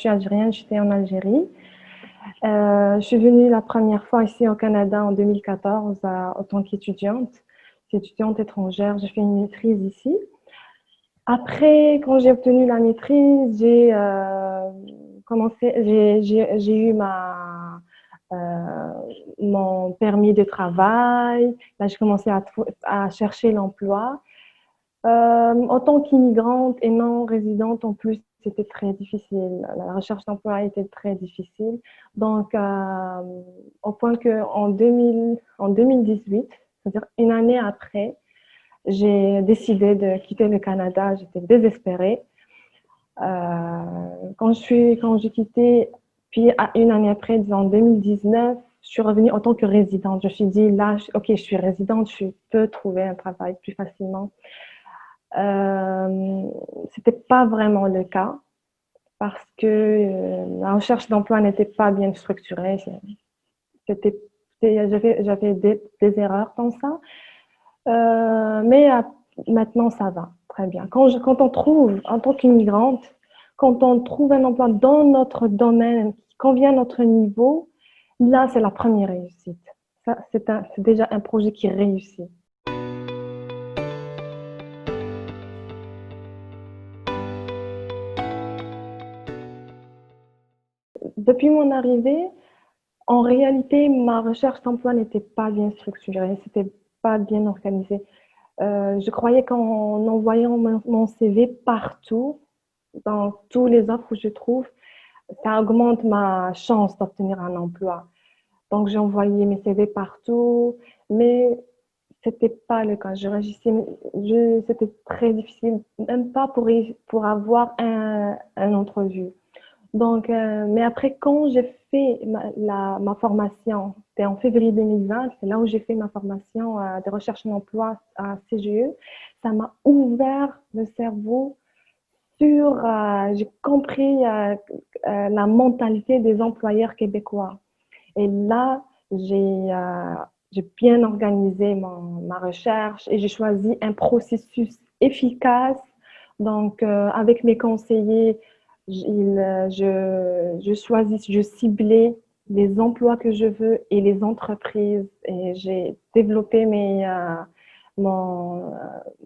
suis algérienne, j'étais en Algérie. Je suis venue la première fois ici au Canada en 2014 en tant qu'étudiante. Étudiante étrangère, j'ai fait une maîtrise ici. Après, quand j'ai obtenu la maîtrise, j'ai eu mon permis de travail. Là, j'ai commencé à chercher l'emploi. En tant qu'immigrante et non résidente, en plus, c'était très difficile. La recherche d'emploi était très difficile. Donc, au point en 2018, c'est-à-dire une année après, j'ai décidé de quitter le Canada. J'étais désespérée. Quand j'ai quitté, puis une année après, disons en 2019, je suis revenue en tant que résidente. Je me suis dit, là, OK, je suis résidente, je peux trouver un travail plus facilement. Euh, C'était pas vraiment le cas parce que la recherche d'emploi n'était pas bien structurée. C'était, j'avais des erreurs dans ça. Mais maintenant, ça va très bien. Quand on trouve, en tant qu'immigrante, quand on trouve un emploi dans notre domaine qui convient à notre niveau, là, c'est la première réussite. Ça, c'est déjà un projet qui réussit. Depuis mon arrivée, en réalité, ma recherche d'emploi n'était pas bien structurée, c'était pas bien organisé. Je croyais qu'en envoyant mon CV partout, dans tous les offres que je trouve, ça augmente ma chance d'obtenir un emploi. Donc, j'ai envoyé mes CV partout, mais c'était pas le cas. C'était très difficile, même pas pour avoir un entrevue. Donc, mais après, quand j'ai fait ma formation, c'était en février 2020, c'est là où j'ai fait ma formation de recherche d'emploi à CGE, ça m'a ouvert le cerveau j'ai compris la mentalité des employeurs québécois. Et là, j'ai bien organisé ma recherche et j'ai choisi un processus efficace. Donc, avec mes conseillers, je ciblais les emplois que je veux et les entreprises. Et j'ai développé mon,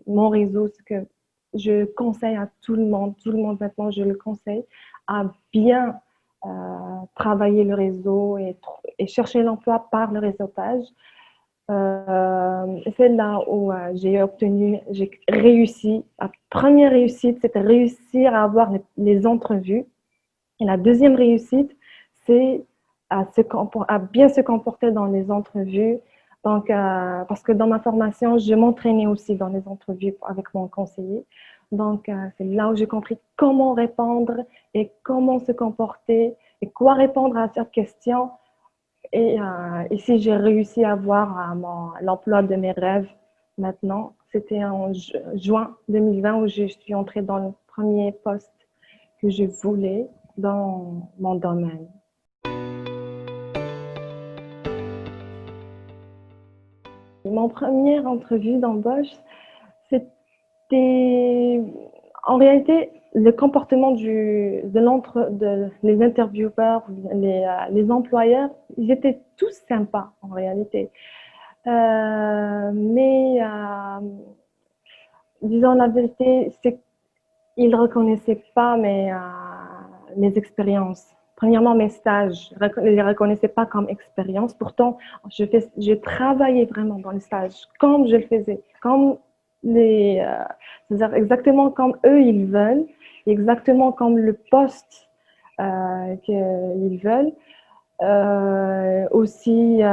mon réseau, ce que je conseille à tout le monde. Tout le monde maintenant, je le conseille à bien euh, travailler le réseau et chercher l'emploi par le réseautage. C'est là où j'ai réussi. La première réussite, c'était réussir à avoir les entrevues. Et la deuxième réussite, c'est à bien se comporter dans les entrevues. Donc, parce que dans ma formation, je m'entraînais aussi dans les entrevues avec mon conseiller. Donc, c'est là où j'ai compris comment répondre et comment se comporter et quoi répondre à cette question. Et ici, j'ai réussi à avoir l'emploi de mes rêves maintenant. C'était en juin 2020 où je suis entrée dans le premier poste que je voulais dans mon domaine. Mon première entrevue d'embauche, c'était en réalité le comportement les intervieweurs, les employeurs, ils étaient tous sympas en réalité. Mais disons la vérité, c'est qu'ils ne reconnaissaient pas mes expériences. Premièrement, mes stages, ils ne les reconnaissaient pas comme expérience. Pourtant, je travaillais vraiment dans les stages, comme je le faisais, c'est-à-dire exactement comme eux, ils veulent, exactement comme le poste qu'ils veulent. Aussi,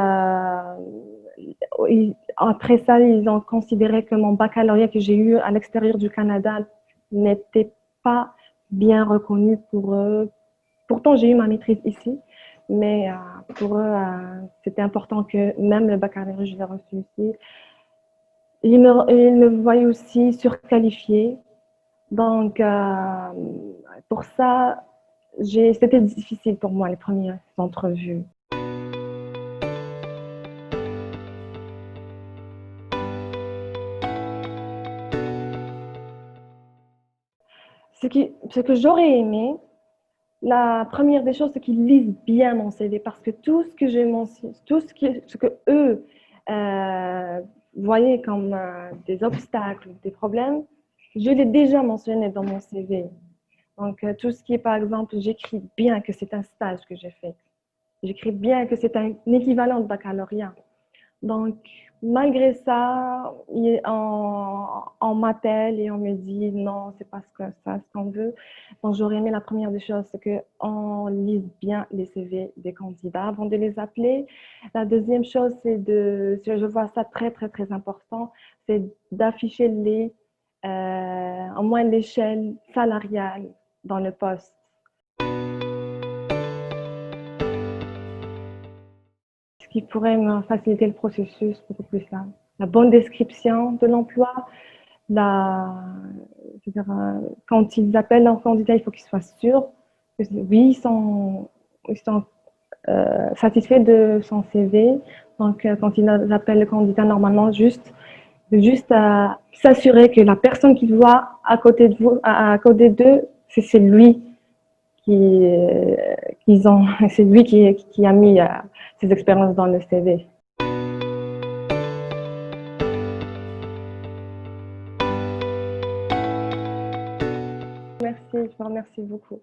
après ça, ils ont considéré que mon baccalauréat que j'ai eu à l'extérieur du Canada n'était pas bien reconnu pour eux. Pourtant, j'ai eu ma maîtrise ici, mais pour eux, c'était important que même le baccalauréat, je l'ai reçu ici. Ils me voyaient aussi surqualifiée. Donc, pour ça, c'était difficile pour moi les premières entrevues. Ce que j'aurais aimé, La première des choses, c'est qu'ils lisent bien mon CV parce que tout ce que j'ai mentionné, ce que eux euh, voyaient comme des obstacles, des problèmes, je l'ai déjà mentionné dans mon CV. Donc, tout ce qui est, par exemple, j'écris bien que c'est un stage que j'ai fait. J'écris bien que c'est un équivalent de baccalauréat. Donc, malgré ça, on m'appelle et on me dit non, c'est pas ce qu'on veut. Donc, j'aurais aimé la première des choses, c'est qu'on lise bien les CV des candidats avant de les appeler. La deuxième chose, je vois ça très, très, très important, c'est d'afficher au moins l'échelle salariale dans le poste. Ce qui pourrait me faciliter le processus beaucoup plus simple. La bonne description de l'emploi, la, c'est-à-dire, quand ils appellent un candidat, il faut qu'ils soient sûrs que oui, ils sont satisfaits de son CV. Donc, quand ils appellent le candidat, normalement, juste à s'assurer que la personne qu'ils voient à côté de vous, à côté d'eux, c'est lui qui, qu'ils ont, c'est lui qui a mis ses expériences dans le CV. Merci, je vous remercie beaucoup.